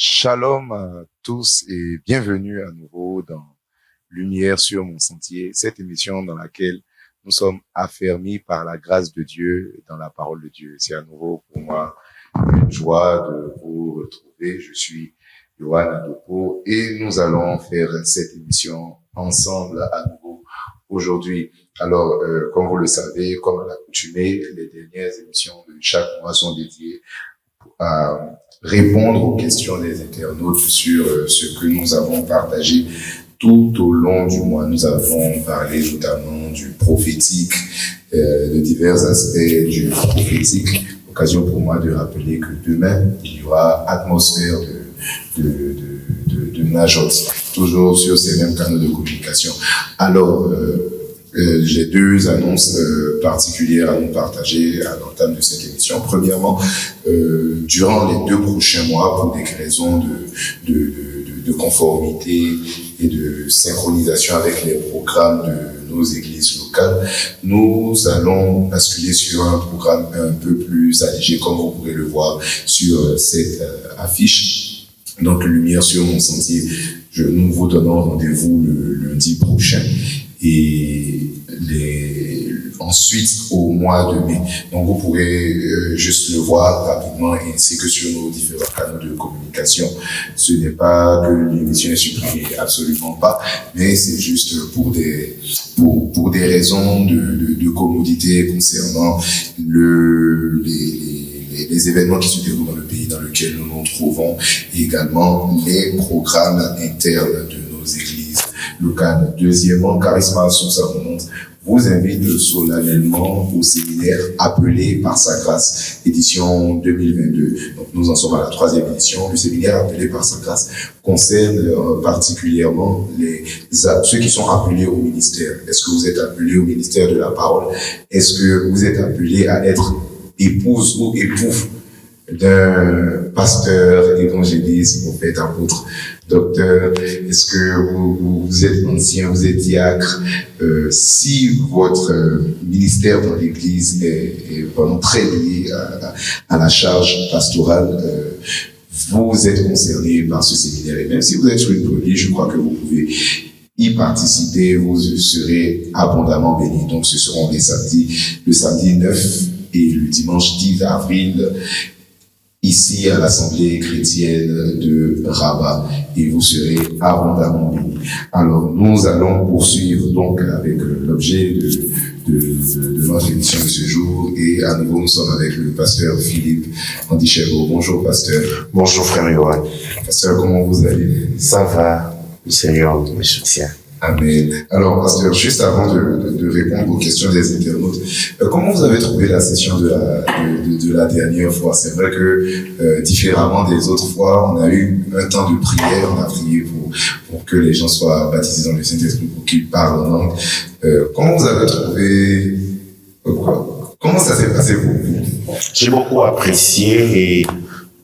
Shalom à tous et bienvenue à nouveau dans Lumière sur mon sentier, cette émission dans laquelle nous sommes affermis par la grâce de Dieu dans la parole de Dieu. C'est à nouveau pour moi une joie de vous retrouver. Je suis Yohan Adopo et nous allons faire cette émission ensemble à nouveau aujourd'hui. Alors, comme vous le savez, comme à l'accoutumée, les dernières émissions de chaque mois sont dédiées à répondre aux questions des internautes sur ce que nous avons partagé tout au long du mois. Nous avons parlé notamment du prophétique, de divers aspects du prophétique. Occasion pour moi de rappeler que demain, il y aura atmosphère de Najot, toujours sur ces mêmes canaux de communication. Alors, j'ai deux annonces particulières à nous partager à l'entame de cette émission. Premièrement, durant les 2 prochains mois, pour des raisons de conformité et de synchronisation avec les programmes de nos églises locales, nous allons basculer sur un programme un peu plus allégé, comme vous pourrez le voir sur cette affiche. Donc, Lumière sur mon sentier, nous vous donnons rendez-vous le lundi prochain. Et ensuite au mois de mai. Donc vous pourrez juste le voir rapidement, ainsi que sur nos différents canaux de communication. Ce n'est pas que l'émission est supprimée, absolument pas, mais c'est juste pour des raisons de commodité concernant les événements qui se déroulent dans le pays dans lequel nous nous trouvons, et également les programmes internes de nos églises locales. Deuxièmement, Charisma sous sa remonte vous invite solennellement au séminaire Appelé par sa grâce, édition 2022. Donc, nous en sommes à la 3e édition. Le séminaire Appelé par sa grâce concerne particulièrement ceux qui sont appelés au ministère. Est-ce que vous êtes appelés au ministère de la parole? Est-ce que vous êtes appelés à être épouse ou époux d'un pasteur, évangéliste, prophète, apôtre, docteur? Est-ce que vous êtes ancien, vous êtes diacre? Si votre ministère dans l'Église est vraiment très lié à la charge pastorale, vous êtes concerné par ce séminaire. Et même si vous êtes sur une religion, je crois que vous pouvez y participer, vous serez abondamment bénis. Donc ce seront le samedi 9 et le dimanche 10 avril, ici à l'Assemblée chrétienne de Rabat, et vous serez abondamment bénis. Alors, nous allons poursuivre donc avec l'objet de notre émission de ce jour, et à nouveau, nous sommes avec le pasteur Philippe Andichego. Bonjour, pasteur. Bonjour, frère Yohan. Pasteur, comment vous allez? Ça va, le Seigneur me soutient. Amen. Alors, pasteur, juste avant de répondre aux questions des internautes, comment vous avez trouvé la session de la dernière fois? C'est vrai que, différemment des autres fois, on a eu un temps de prière, on a prié pour que les gens soient baptisés dans le Saint-Esprit, pour qu'ils parlent en langue. Comment vous avez trouvé, comment ça s'est passé pour vous? J'ai beaucoup apprécié et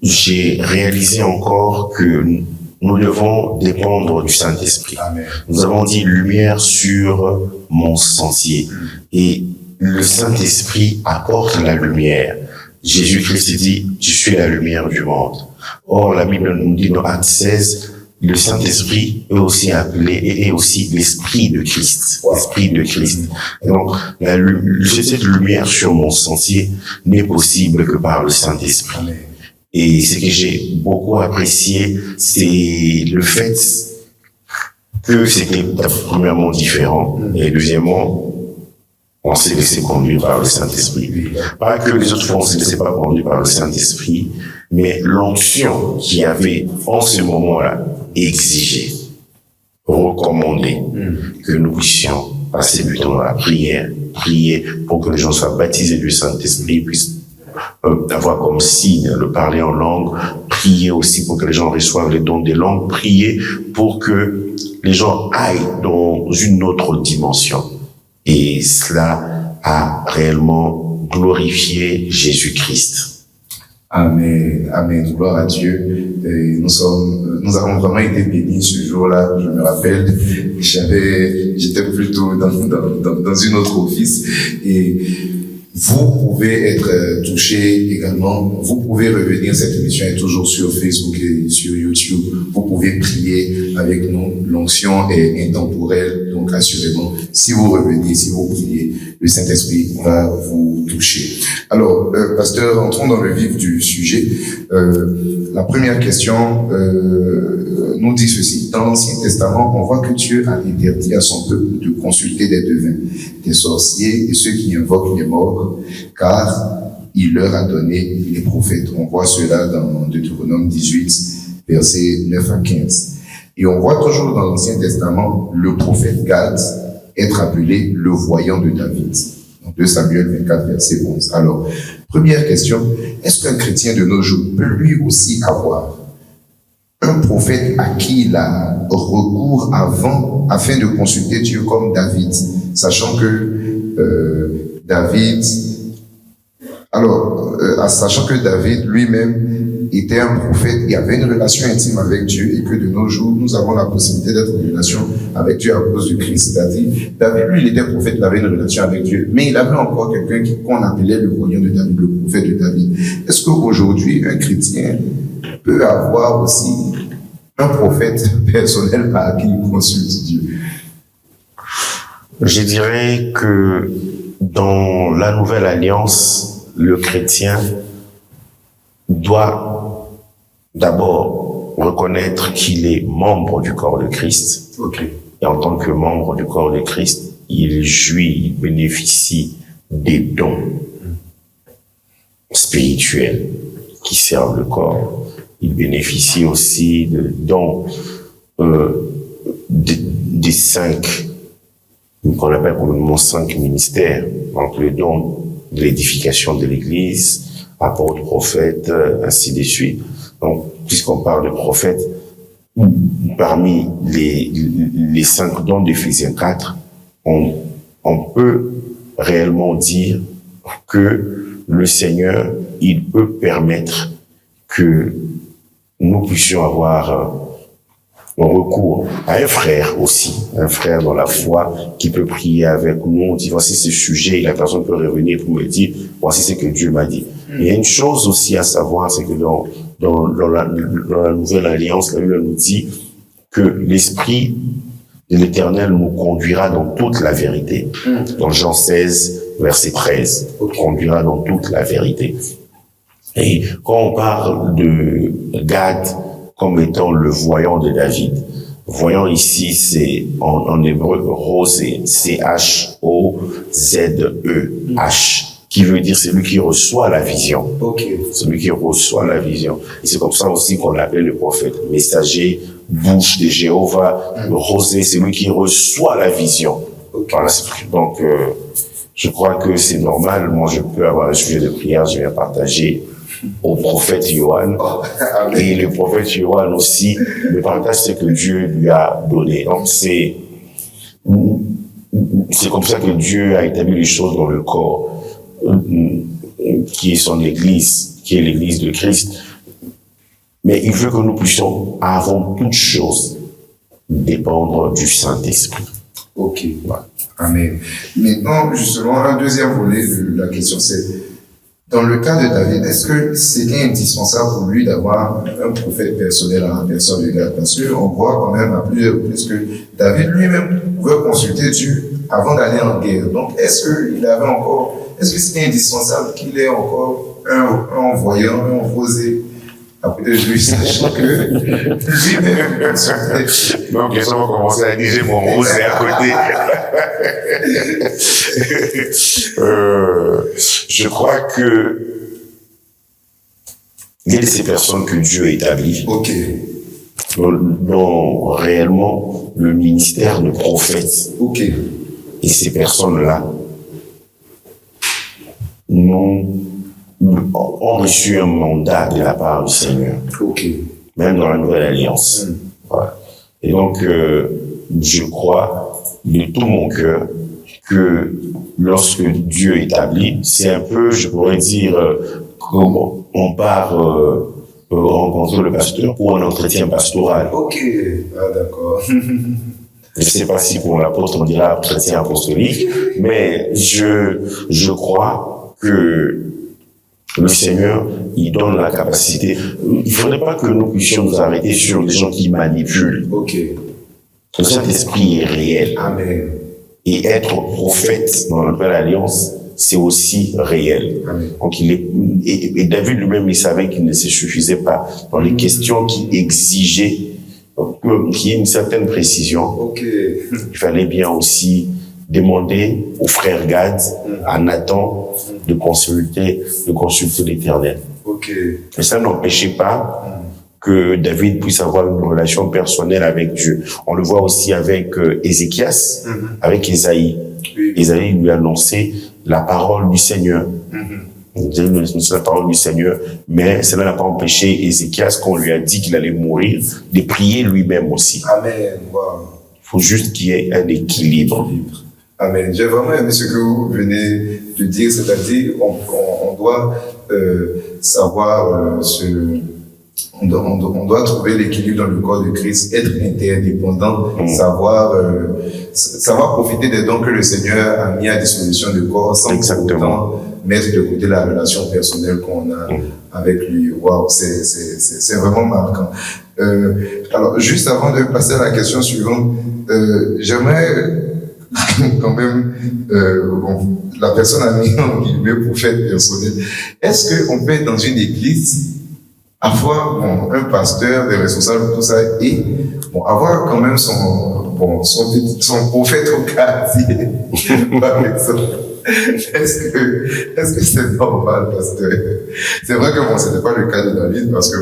j'ai réalisé encore que nous devons dépendre du Saint-Esprit. Amen. Nous avons dit lumière sur mon sentier. Et le Saint-Esprit apporte la lumière. Jésus-Christ dit, je suis la lumière du monde. Or, la Bible nous dit dans Actes 16, le Saint-Esprit est aussi appelé et est aussi l'Esprit de Christ. L'Esprit de Christ. Et donc, cette lumière sur mon sentier n'est possible que par le Saint-Esprit. Amen. Et ce que j'ai beaucoup apprécié, c'est le fait que c'était premièrement différent, et deuxièmement, on s'est laissé conduire par le Saint-Esprit. Pas que les autres fois, on s'est laissé pas conduire par le Saint-Esprit, mais l'onction qui avait en ce moment-là exigé, recommandé que nous puissions passer du temps dans la prière, prier pour que les gens soient baptisés du Saint-Esprit, puissent avoir comme signe le parler en langue, prier aussi pour que les gens reçoivent les dons des langues, prier pour que les gens aillent dans une autre dimension. Et cela a réellement glorifié Jésus-Christ. Amen, amen, gloire à Dieu. Et nous avons vraiment été bénis ce jour-là. Je me rappelle, j'étais plutôt dans une autre office et vous pouvez être touché également. Vous pouvez revenir. Cette émission est toujours sur Facebook et sur YouTube. Vous pouvez prier avec nous. L'onction est intemporelle. Donc, assurément, si vous revenez, si vous priez, le Saint-Esprit va vous toucher. Alors, pasteur, entrons dans le vif du sujet. La première question nous dit ceci. Dans l'Ancien Testament, on voit que Dieu a interdit à son peuple de consulter des devins, des sorciers et ceux qui invoquent les morts, car il leur a donné les prophètes. On voit cela dans Deutéronome 18, versets 9 à 15. Et on voit toujours dans l'Ancien Testament le prophète Gad être appelé le voyant de David. Donc 2 Samuel 24, verset 11. Alors, première question, est-ce qu'un chrétien de nos jours peut lui aussi avoir un prophète à qui il a recours afin de consulter Dieu comme David, sachant que David lui-même était un prophète et avait une relation intime avec Dieu, et que de nos jours, nous avons la possibilité d'être en relation avec Dieu à cause du Christ. C'est-à-dire, David, lui, il était prophète, il avait une relation avec Dieu, mais il avait encore quelqu'un qu'on appelait le voyant de David, le prophète de David. Est-ce qu'aujourd'hui, un chrétien peut avoir aussi un prophète personnel par qui il consulte Dieu? Je dirais que dans la nouvelle alliance, le chrétien doit d'abord reconnaître qu'il est membre du corps de Christ. Okay. Et en tant que membre du corps de Christ, il jouit, il bénéficie des dons spirituels qui servent le corps. Il bénéficie aussi de dons des 5 qu'on appelle communément 5 ministères, donc le don de l'édification de l'Église, apôtre, prophète, ainsi de suite. Donc, puisqu'on parle de prophète, parmi les 5 dons d'Éphésiens 4, on peut réellement dire que le Seigneur, il peut permettre que nous puissions avoir recours à un frère aussi, un frère dans la foi qui peut prier avec nous. On dit, voici ce sujet, et la personne peut revenir pour me dire, voici ce que Dieu m'a dit. Il y a une chose aussi à savoir, c'est que dans la nouvelle alliance, la Bible nous dit que l'Esprit de l'Éternel nous conduira dans toute la vérité. Dans Jean 16, verset 13, conduira dans toute la vérité. Et quand on parle de Gad comme étant le voyant de David, voyant ici, c'est en hébreu rosé, C-H-O-Z-E-H, qui veut dire celui qui reçoit la vision. Okay. Celui qui reçoit la vision. Et c'est comme ça aussi qu'on l'appelle le prophète, messager, bouche de Jéhovah. Le rosé, c'est celui qui reçoit la vision. Okay. Voilà, donc, je crois que c'est normal. Moi, je peux avoir un sujet de prière, je vais partager au prophète Yohan. Et le prophète Yohan aussi me partage ce que Dieu lui a donné. Donc, c'est comme ça que Dieu a établi les choses dans le corps, qui est son Église, qui est l'Église de Christ. Mais il veut que nous puissions, avant toute chose, dépendre du Saint-Esprit. Ok, voilà. Amen. Maintenant, justement, un deuxième volet de la question, c'est, dans le cas de David, est-ce que c'était indispensable pour lui d'avoir un prophète personnel à la personne de Gad? Parce qu'on voit quand même à plusieurs reprises que David lui-même pouvait consulter Dieu avant d'aller en guerre. Donc, est-ce que c'était indispensable qu'il ait encore un voyant, un rosé à côté de lui, sachant que lui-même, donc les gens vont commencer à dire j'ai mon rose est à côté. Je crois que il y a de ces personnes que Dieu a établies. ok, Dans réellement le ministère de prophète. ok, Et ces personnes-là ont reçu un mandat de la part du Seigneur, ok, même dans la Nouvelle Alliance. Voilà. Et donc, je crois de tout mon cœur que lorsque Dieu établit, c'est un peu, je pourrais dire, comment on part rencontrer le pasteur pour un entretien pastoral. ok, ah d'accord. Je ne sais pas si pour l'apôtre on dira entretien apostolique, mais je crois que le Seigneur, il donne la capacité. Il ne faudrait pas que nous puissions nous arrêter sur des gens qui manipulent. Ok, Le Saint-Esprit est réel. amen, Et être prophète dans la Nouvelle Alliance, c'est aussi réel. amen, Donc et David lui-même, il savait qu'il ne se suffisait pas dans les questions qui exigeaient qu'il y ait une certaine précision. ok, Il fallait bien aussi demander au frère Gad, à Nathan, de consulter l'Éternel. ok, Et ça n'empêchait pas que David puisse avoir une relation personnelle avec Dieu. On le voit aussi avec Ézéchias, avec Ésaïe. oui, Ésaïe lui a annoncé la parole du Seigneur. Ésaïe lui a annoncé la parole du Seigneur, mais cela n'a pas empêché Ézéchias, qu'on lui a dit qu'il allait mourir, de prier lui-même aussi. amen, wow. Il faut juste qu'il y ait un équilibre. Amen. J'ai vraiment aimé ce que vous venez de dire, c'est-à-dire on doit savoir on doit trouver l'équilibre dans le corps de Christ, être interdépendant, savoir profiter des dons que le Seigneur a mis à disposition du corps sans pour autant mettre de côté la relation personnelle qu'on a avec lui. Waouh, c'est vraiment marquant. Alors, juste avant de passer à la question suivante, j'aimerais quand même, la personne a mis en guillemets prophète personnel. Est-ce qu'on peut être dans une église, avoir un pasteur, des responsables, tout ça, et avoir quand même son prophète au quartier, par exemple? Est-ce que c'est normal, pasteur? C'est vrai que c'était pas le cas de David, parce que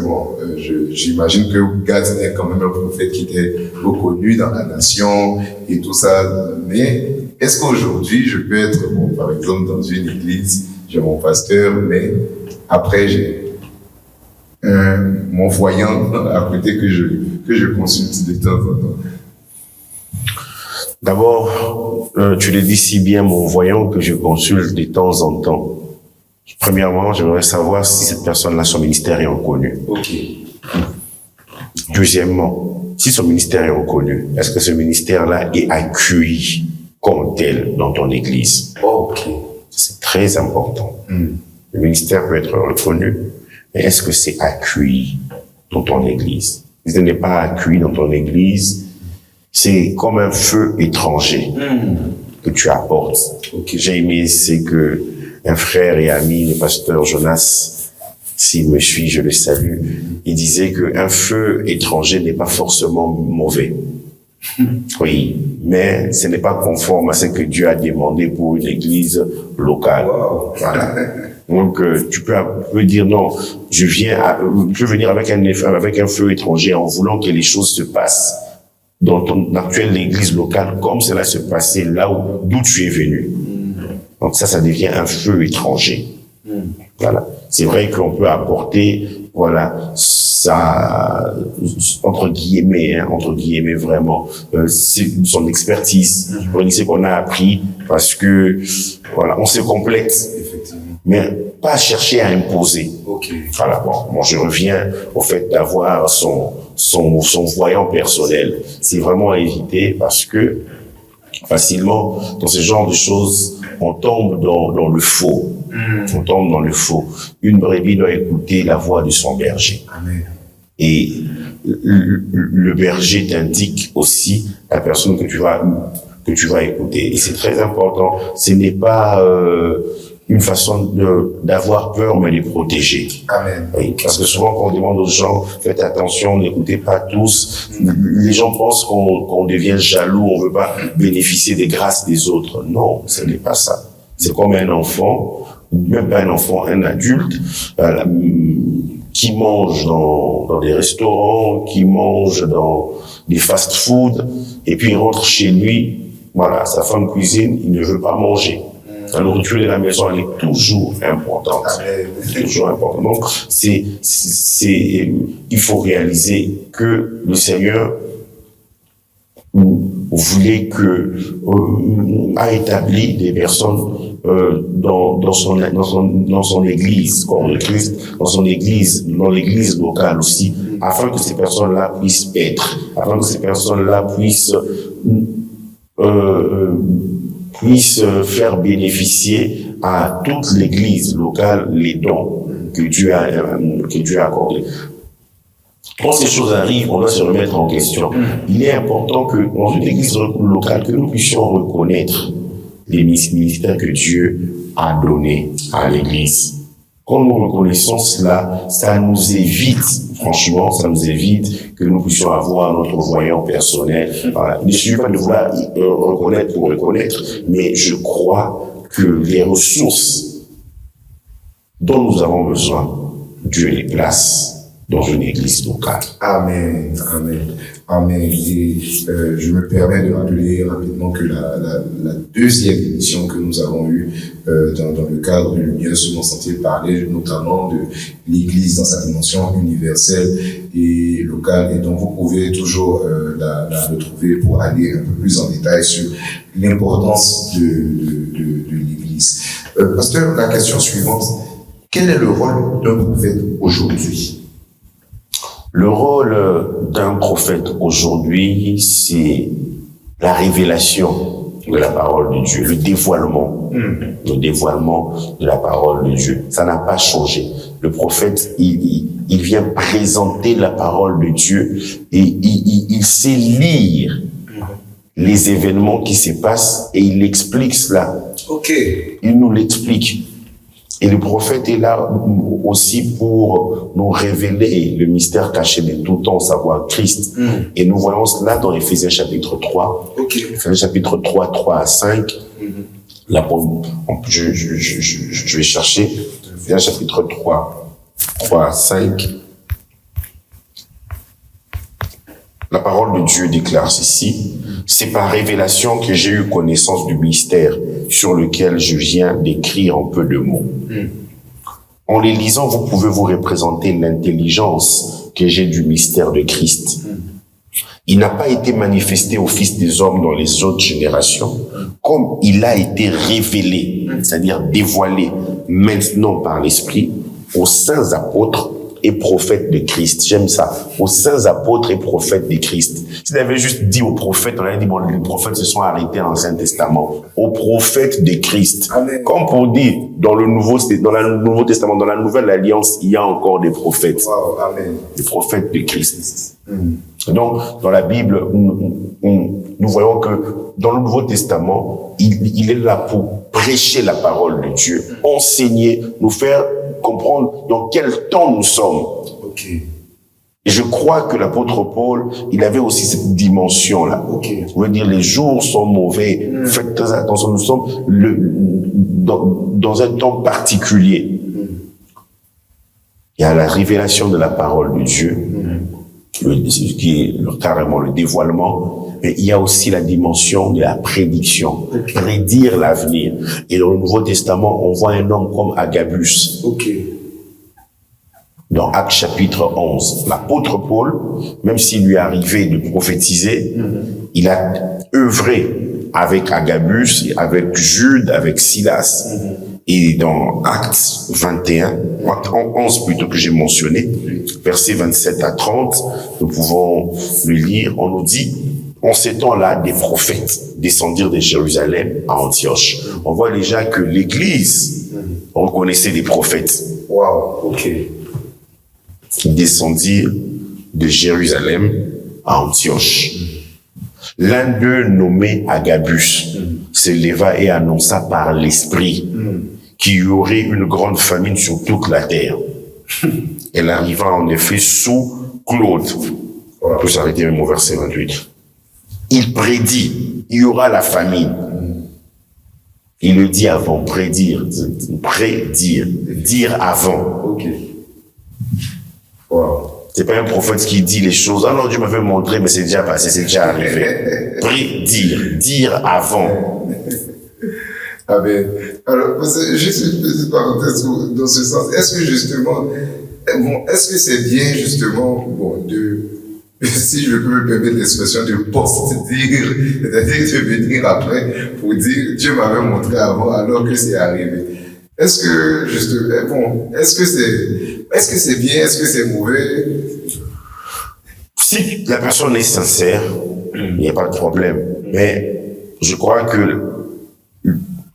j'imagine que Gad est quand même un prophète qui était reconnu dans la nation et tout ça. Mais est-ce qu'aujourd'hui, je peux être, par exemple, dans une église, j'ai mon pasteur, mais après j'ai mon voyant à côté que je consulte de temps en temps? D'abord, tu le dis si bien, mon voyant, que je consulte de temps en temps. Premièrement, j'aimerais savoir si cette personne-là, son ministère est reconnu. Ok. Deuxièmement, si son ministère est reconnu, est-ce que ce ministère-là est accueilli comme tel dans ton église? Ok. C'est très important. Le ministère peut être reconnu, mais est-ce que c'est accueilli dans ton église? Si ce n'est pas accueilli dans ton église, c'est comme un feu étranger que tu apportes. Okay. J'ai aimé, c'est que un frère et ami, le pasteur Jonas, s'il me suit, je le salue, il disait qu'un feu étranger n'est pas forcément mauvais. Oui, mais ce n'est pas conforme à ce que Dieu a demandé pour une église locale. Wow. Voilà. Donc, tu peux dire non, je veux venir avec un feu étranger en voulant que les choses se passent dans ton actuelle église locale comme cela se passait là d'où tu es venu. Donc ça devient un feu étranger. Voilà. C'est vrai qu'on peut apporter, voilà, ça, entre guillemets vraiment, c'est son expertise. On sait qu'on a appris parce que, voilà, on se complète. Effectivement. Mais pas chercher à imposer. Ok. Voilà, bon, je reviens au fait d'avoir son voyant personnel. C'est vraiment à éviter parce que facilement, dans ce genre de choses, on tombe dans le faux. On tombe dans le faux. Une brebis doit écouter la voix de son berger. Amen. Et le berger t'indique aussi la personne que tu vas écouter. Et c'est très important. Ce n'est pas une façon d'avoir peur, mais de protéger. Amen. Oui, parce que souvent, quand on demande aux gens, faites attention, n'écoutez pas tous, les gens pensent qu'on devient jaloux, on veut pas bénéficier des grâces des autres. Non, ce n'est pas ça. C'est comme un enfant, même pas un enfant, un adulte, qui mange dans des restaurants, qui mange dans des fast-food, et puis il rentre chez lui, voilà, sa femme cuisine, il ne veut pas manger. La nourriture de la maison, elle est toujours importante. Toujours importante. Donc, il faut réaliser que le Seigneur voulait a établi des personnes dans son église, comme le Christ, dans l'église locale aussi, afin que ces personnes-là puissent être, afin que ces personnes-là puissent faire bénéficier à toute l'église locale les dons que Dieu a accordés. Quand ces choses arrivent, on doit se remettre en question. Il est important que, dans une église locale, que nous puissions reconnaître les ministères que Dieu a donnés à l'église. Quand nous reconnaissons cela, ça nous évite, franchement, que nous puissions avoir notre voyant personnel. Voilà. Il ne suffit pas de vouloir reconnaître pour reconnaître, mais je crois que les ressources dont nous avons besoin, Dieu les place dans une église locale. Amen, amen, amen. Et je me permets de rappeler rapidement que la deuxième émission que nous avons eue dans le cadre de l'Union sur mon sentier parlait notamment de l'église dans sa dimension universelle et locale, et donc vous pouvez toujours la retrouver pour aller un peu plus en détail sur l'importance de l'église. Pasteur, la question suivante, quel est le rôle d'un prophète aujourd'hui? Le rôle d'un prophète aujourd'hui, c'est la révélation de la parole de Dieu, le dévoilement de la parole de Dieu. Ça n'a pas changé. Le prophète, il vient présenter la parole de Dieu et il sait lire les événements qui se passent et il explique cela. Il nous l'explique. Et le prophète est là aussi pour nous révéler le mystère caché de tout temps, savoir Christ. Et nous voyons cela dans Éphésiens chapitre 3. Éphésiens chapitre 3, 3 à 5. Là, je vais chercher Éphésiens chapitre 3, 3 à 5. La parole de Dieu déclare ceci: c'est par révélation que j'ai eu connaissance du mystère sur lequel je viens d'écrire en peu de mots. En les lisant, vous pouvez vous représenter l'intelligence que j'ai du mystère de Christ. Il n'a pas été manifesté aux fils des hommes dans les autres générations, comme il a été révélé, c'est-à-dire dévoilé maintenant par l'Esprit aux saints apôtres et prophètes de Christ. J'aime ça. Aux saints apôtres et prophètes de Christ. S'il avait juste dit aux prophètes, on aurait dit, bon, les prophètes se sont arrêtés dans l'Ancien Testament. Aux prophètes de Christ. Amen. Comme pour dire, dans le Nouveau Testament, dans la Nouvelle Alliance, il y a encore des prophètes. Wow, amen. Des prophètes de Christ. Donc, dans la Bible, nous voyons que dans le Nouveau Testament, il est là pour prêcher la parole de Dieu, enseigner, nous faire comprendre dans quel temps nous sommes. Et je crois que l'apôtre Paul, il avait aussi cette dimension-là. Je veux dire, les jours sont mauvais. Faites très attention, nous sommes dans un temps particulier. Il y a la révélation de la parole de Dieu, qui est carrément le dévoilement, mais il y a aussi la dimension de la prédiction, prédire l'avenir. Et dans le Nouveau Testament, on voit un homme comme Agabus. Dans Actes chapitre 11, l'apôtre Paul, même s'il lui est arrivé de prophétiser, il a œuvré avec Agabus, avec Jude, avec Silas. Et dans Actes 21, en 11 plutôt que j'ai mentionné, versets 27 à 30, nous pouvons le lire, on nous dit: en ces temps-là, des prophètes descendirent de Jérusalem à Antioche. On voit déjà que l'Église reconnaissait des prophètes. Qui descendirent de Jérusalem à Antioche. L'un d'eux, nommé Agabus, se leva et annonça par l'Esprit qu'il y aurait une grande famine sur toute la terre. Elle arriva en effet sous Claude. On peut s'arrêter même au verset 28. Il prédit, il y aura la famine. Il le dit avant, prédire, dire avant. Ok. Wow. C'est pas un prophète qui dit les choses. Ah non, Dieu m'avait montré, mais c'est déjà passé, c'est déjà arrivé. Prédire, dire avant. Amen. Alors, juste une petite parenthèse dans ce sens. Est-ce que justement, est-ce que c'est bien justement, si je peux me permettre l'expression de post-dire, c'est-à-dire de venir après pour dire Dieu m'avait montré avant alors que c'est arrivé. Est-ce que justement, est-ce que c'est bien, est-ce que c'est mauvais? Si la personne est sincère, il n'y a pas de problème. Mais je crois que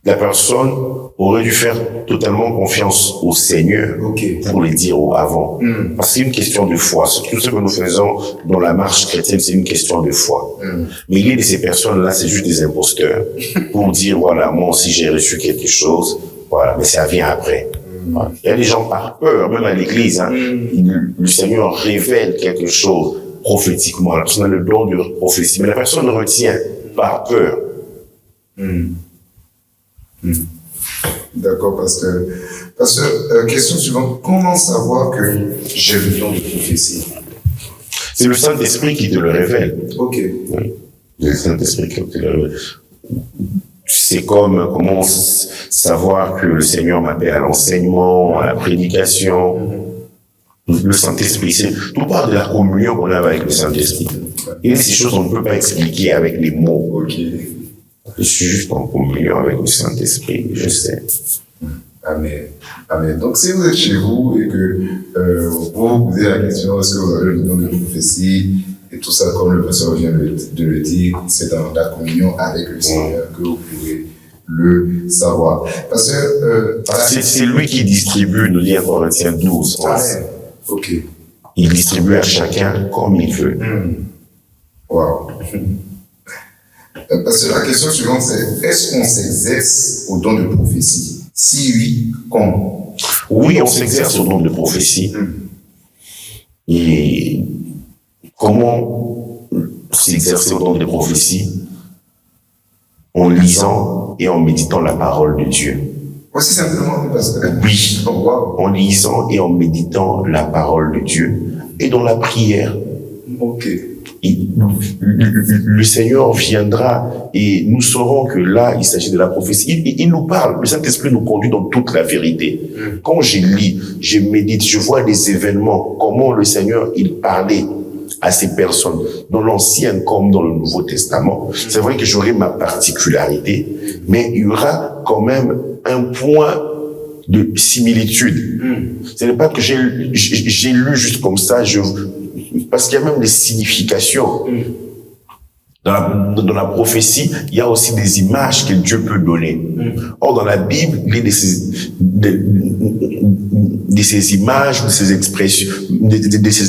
la personne aurait dû faire totalement confiance au Seigneur pour le dire avant. Parce que c'est une question de foi. Tout ce que nous faisons dans la marche chrétienne, c'est une question de foi. Mais il y a de ces personnes-là, c'est juste des imposteurs pour dire, voilà, moi aussi j'ai reçu quelque chose, voilà, mais ça vient après. Voilà. Il y a des gens par peur, même à l'église, le Seigneur révèle quelque chose prophétiquement. La personne a le don de prophétie, mais la personne retient par peur. D'accord, pasteur. Question suivante. Comment savoir que j'ai le don de prophétie? C'est le Saint-Esprit qui te le révèle. Ok. Oui. Le Saint-Esprit qui te le révèle. C'est comme comment savoir que le Seigneur m'appelle à l'enseignement, à la prédication. Le Saint-Esprit, tout part de la communion qu'on a avec le Saint-Esprit. Et ces choses, on ne peut pas expliquer avec les mots. Ok. Je suis juste en communion avec le Saint-Esprit, je sais. Amen. Amen. Donc, si vous êtes chez vous et que vous vous posez la question, est-ce que vous avez le don de prophétie et tout ça, comme le pasteur vient de le dire, c'est dans la communion avec le Seigneur que vous pouvez le savoir. Parce que c'est lui qui distribue, nous dit en Corinthiens 12. Amen. Ok. Il distribue à chacun comme il veut. Wow. Parce que la question suivante, c'est est-ce qu'on s'exerce au don de prophétie? Si oui, comment? Oui, on s'exerce au don de prophétie. Et comment s'exercer au don de prophétie? En lisant et en méditant la parole de Dieu. Aussi simplement parce que... Oui, en lisant et en méditant la parole de Dieu et dans la prière. Ok. Le Seigneur viendra et nous saurons que là, il s'agit de la prophétie. Il nous parle, le Saint-Esprit nous conduit dans toute la vérité. Quand je lis, je médite, je vois des événements, comment le Seigneur, il parlait à ces personnes, dans l'Ancien comme dans le Nouveau Testament. C'est vrai que j'aurai ma particularité, mais il y aura quand même un point de similitude. Ce n'est pas que j'ai lu juste comme ça, parce qu'il y a même des significations. Dans la prophétie, il y a aussi des images que Dieu peut donner. Or, dans la Bible, il y a de ces images, de ces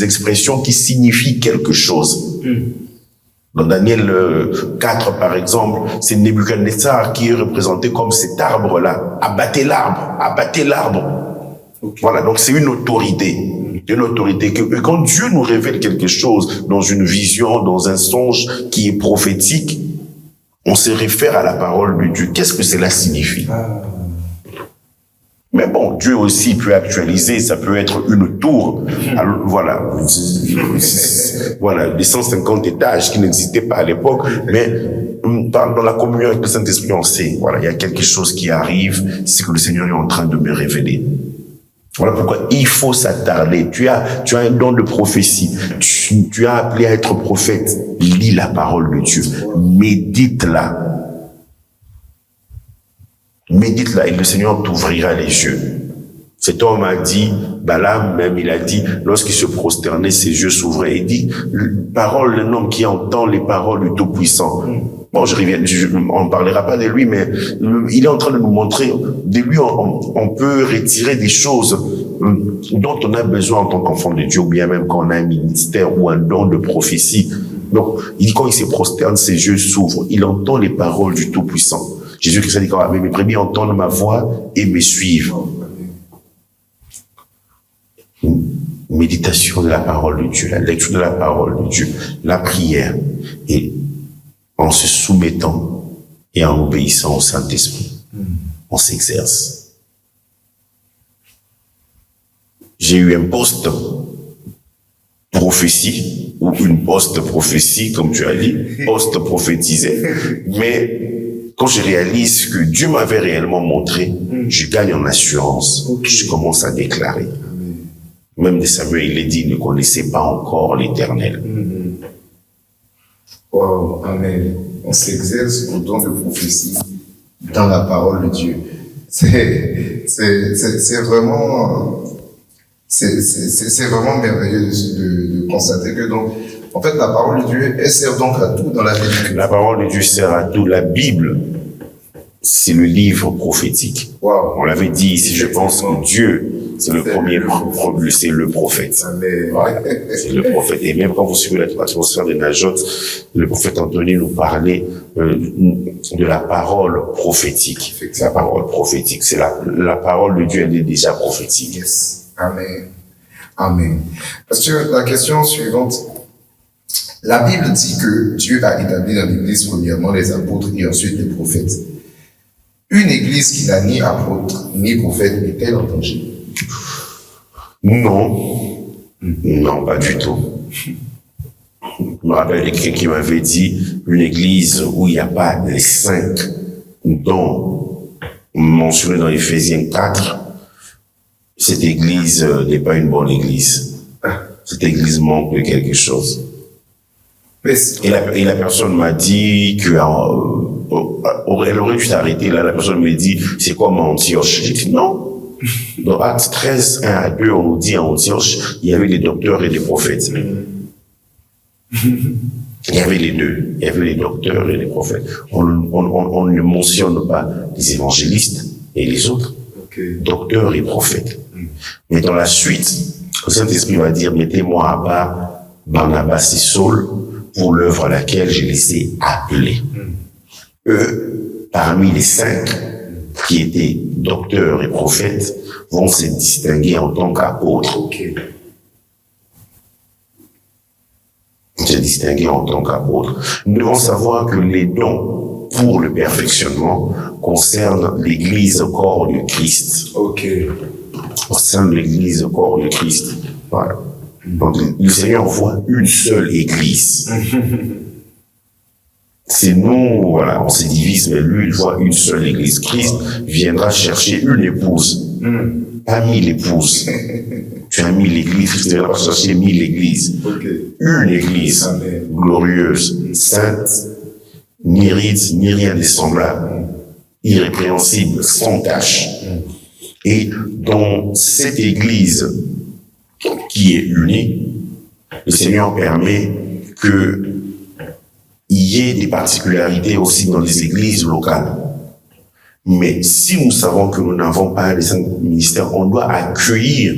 expressions qui signifient quelque chose. Dans Daniel 4, par exemple, c'est Nebuchadnezzar qui est représenté comme cet arbre-là. Abattez l'arbre. Okay. Voilà, donc c'est une autorité. Une autorité que quand Dieu nous révèle quelque chose dans une vision, dans un songe qui est prophétique, on se réfère à la parole de Dieu. Qu'est-ce que cela signifie? Mais bon, Dieu aussi peut actualiser, ça peut être une tour. Alors, voilà, des 150 étages qui n'existaient pas à l'époque, mais dans la communion avec le Saint-Esprit, on sait, voilà, il y a quelque chose qui arrive, c'est que le Seigneur est en train de me révéler. Voilà pourquoi il faut s'attarder. Tu as un don de prophétie. Tu as appelé à être prophète. Lis la parole de Dieu. Médite-la. Médite-la et le Seigneur t'ouvrira les yeux. Cet homme a dit, Balaam même, il a dit, lorsqu'il se prosternait, ses yeux s'ouvraient. Il dit, parole d'un homme qui entend les paroles du Tout-Puissant. Bon, on ne parlera pas de lui, mais il est en train de nous montrer, de lui, on peut retirer des choses dont on a besoin en tant qu'enfant de Dieu, ou bien même quand on a un ministère ou un don de prophétie. Donc, il dit, quand il se prosterne, ses yeux s'ouvrent. Il entend les paroles du Tout-Puissant. Jésus-Christ a dit, mais mes brebis entendent ma voix et me suivent. Méditation de la parole de Dieu, la lecture de la parole de Dieu, la prière, et en se soumettant et en obéissant au Saint-Esprit, on s'exerce. J'ai eu un poste prophétie, ou une post-prophétie, comme tu as dit, post-prophétisé, mais quand je réalise que Dieu m'avait réellement montré, je gagne en assurance, je commence à déclarer. Même de Samuel, il est dit, il ne connaissait pas encore l'Éternel. Wow, amen. On s'exerce au don de prophétie dans la parole de Dieu. C'est vraiment merveilleux de constater que donc, en fait, la parole de Dieu, elle sert donc à tout dans la vie. La parole de Dieu sert à tout. La Bible, c'est le livre prophétique. Wow. On l'avait dit ici, je pense que Dieu, c'est le premier, c'est le prophète. Amen. Ouais, c'est le prophète. Et même quand vous suivez l'atmosphère de Najot, le prophète Anthony nous parlait de la parole prophétique. La parole prophétique. C'est la parole de Dieu, elle est déjà prophétique. Yes. Amen. Amen. Parce que la question suivante, la Bible dit que Dieu a établi dans l'Église premièrement les apôtres et ensuite les prophètes. Une Église qui n'a ni apôtre ni prophète est-elle en danger? Non. Non, pas du tout. Je me rappelle quelqu'un qui m'avait dit une Église où il n'y a pas les 5 dons mentionnés dans Éphésiens 4, cette Église n'est pas une bonne Église. Cette Église manque de quelque chose. Et la personne m'a dit que elle aurait dû s'arrêter là. La personne me dit, c'est comme Antioche. J'ai dit non. Dans Actes 13, 1 à 2, on nous dit à Antioche, il y avait des docteurs et des prophètes. Il y avait les deux. Il y avait les docteurs et les prophètes. On ne mentionne pas les évangélistes et les autres. Docteurs et prophètes. Mais dans la suite, le Saint-Esprit va dire, mettez-moi à part Barnabas et Saul pour l'œuvre à laquelle je les ai appelés. Eux, parmi les 5 qui étaient docteurs et prophètes, vont se distinguer en tant qu'apôtres. Se distinguer en tant qu'apôtres. Nous devons savoir que les dons pour le perfectionnement concernent l'Église corps de Christ. Concernent l'Église corps de Christ. Voilà. Donc, le Seigneur voit une seule Église. C'est nous, voilà, on se divise, mais lui, il voit une seule Église. Christ viendra chercher une épouse, pas 1000 épouses. Tu as 1000 églises, Christ viendra chercher 1000 églises. Une Église glorieuse, sainte, ni ride, ni rien de semblable, irrépréhensible, sans tache. Et dans cette Église qui est unie, le Seigneur permet que il y ait des particularités aussi dans les églises locales. Mais si nous savons que nous n'avons pas les 5 ministères, on doit accueillir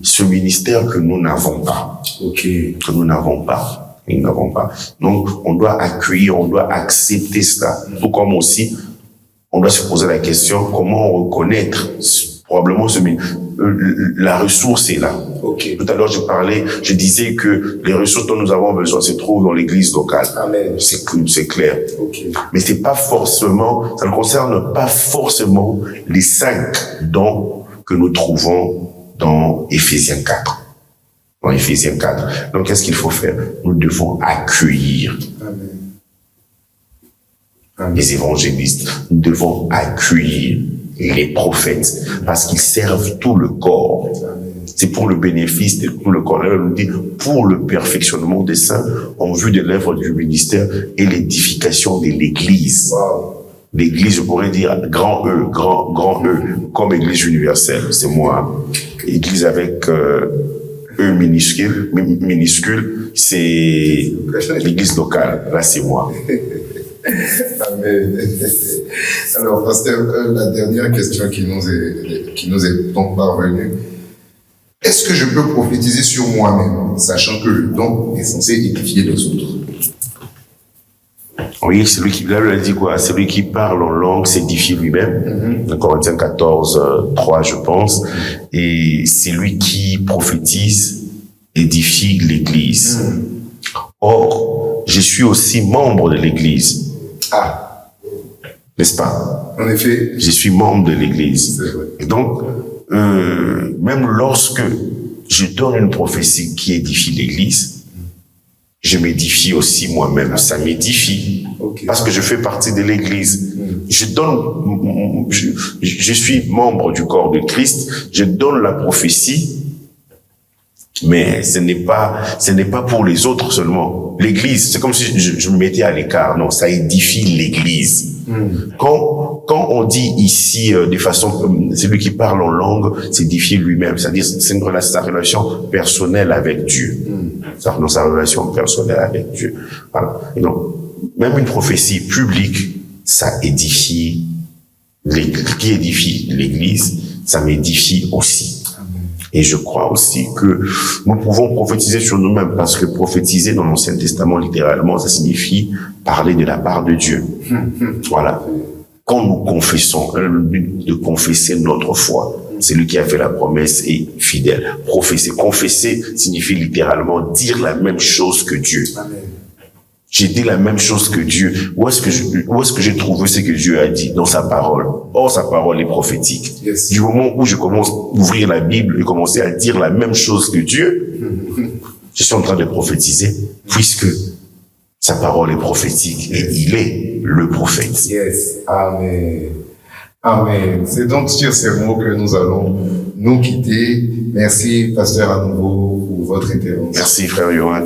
ce ministère que nous n'avons pas. Que nous n'avons pas. Nous n'avons pas. Donc, on doit accueillir, on doit accepter cela. Tout comme aussi, on doit se poser la question, comment reconnaître probablement la ressource est là. Tout à l'heure, je disais que les ressources dont nous avons besoin se trouvent dans l'église locale. C'est clair. Mais c'est pas forcément, ça ne concerne pas forcément les 5 dons que nous trouvons dans Éphésiens 4. Dans Éphésiens 4. Donc, qu'est-ce qu'il faut faire? Nous devons accueillir les évangélistes. Nous devons accueillir les prophètes, parce qu'ils servent tout le corps. C'est pour le bénéfice de tout le corps. Là, on nous dit pour le perfectionnement des saints en vue de l'œuvre du ministère et l'édification de l'Église. L'Église, je pourrais dire grand E, grand E, comme Église universelle. C'est moi. Église avec E minuscule, c'est l'Église locale. Là, c'est moi. Amen. Alors, pasteur, la dernière question qui nous est donc parvenue. Est-ce que je peux prophétiser sur moi-même, sachant que le don est censé édifier les autres? Oui, là, il dit quoi? Celui qui parle en langue s'édifie lui-même. Dans Corinthiens 14, 3, je pense. Et celui qui prophétise édifie l'Église. Or, je suis aussi membre de l'Église. Ah, N'est-ce pas? en effet. Je suis membre de l'Église. C'est vrai. Et donc, même lorsque je donne une prophétie qui édifie l'Église, je m'édifie aussi moi-même. Ça m'édifie. Ok. Parce que je fais partie de l'Église. Je suis membre du corps de Christ. Je donne la prophétie. Mais ce n'est pas pour les autres seulement. L'Église, c'est comme si je me mettais à l'écart. Non, ça édifie l'Église. Quand on dit ici de façon, celui qui parle en langue s'édifie lui-même, c'est-à-dire c'est sa relation personnelle avec Dieu, sa relation personnelle avec Dieu. Voilà. Et donc, même une prophétie publique, ça édifie qui édifie l'Église, ça m'édifie aussi. Et je crois aussi que nous pouvons prophétiser sur nous-mêmes, parce que prophétiser dans l'Ancien Testament, littéralement, ça signifie parler de la part de Dieu. Voilà. Quand nous confessons, le but de confesser notre foi, c'est lui qui a fait la promesse est fidèle. Confesser signifie littéralement dire la même chose que Dieu. Amen. J'ai dit la même chose que Dieu. Où est-ce que j'ai trouvé ce que Dieu a dit? Dans sa parole. Or, sa parole est prophétique. Yes. Du moment où je commence à ouvrir la Bible et commencer à dire la même chose que Dieu, je suis en train de prophétiser, puisque sa parole est prophétique et il est le prophète. Yes. Amen. Amen. C'est donc sur ces mots que nous allons nous quitter. Merci, pasteur, à nouveau, pour votre intervention. Merci, frère Johan.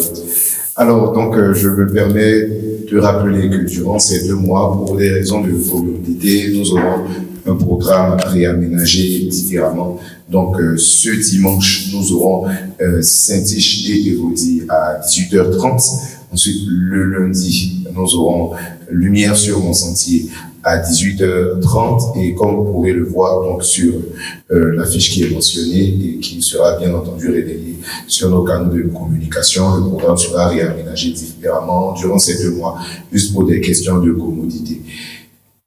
Alors, donc, je me permets de rappeler que durant ces 2 mois, pour des raisons de communauté, nous aurons un programme réaménagé différemment. Donc, ce dimanche, nous aurons Saint-Tiche et Évodie à 18h30. Ensuite, le lundi, nous aurons Lumière sur mon sentier à 18h30. Et comme vous pouvez le voir donc sur l'affiche qui est mentionnée et qui sera bien entendu relayée sur nos canaux de communication, le programme sera réaménagé différemment durant ces 2 mois, juste pour des questions de commodité.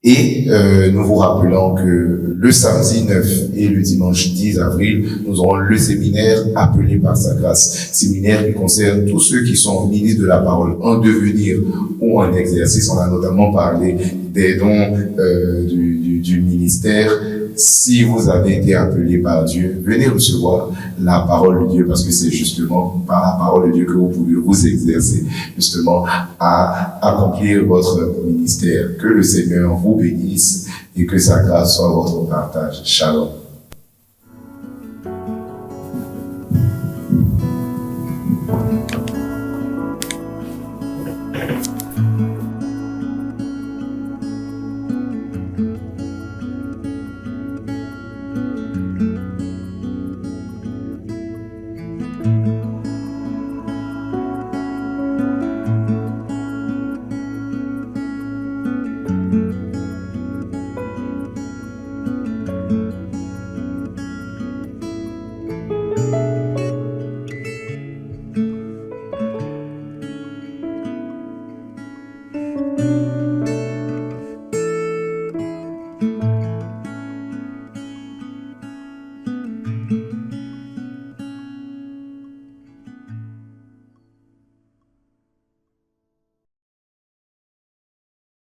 Et nous vous rappelons que le samedi 9 et le dimanche 10 avril, nous aurons le séminaire appelé par sa grâce. Séminaire qui concerne tous ceux qui sont ministres de la parole en devenir ou en exercice. On a notamment parlé des dons du ministère. Si vous avez été appelé par Dieu, venez recevoir la parole de Dieu, parce que c'est justement par la parole de Dieu que vous pouvez vous exercer justement à accomplir votre ministère. Que le Seigneur vous bénisse et que sa grâce soit votre partage. Shalom.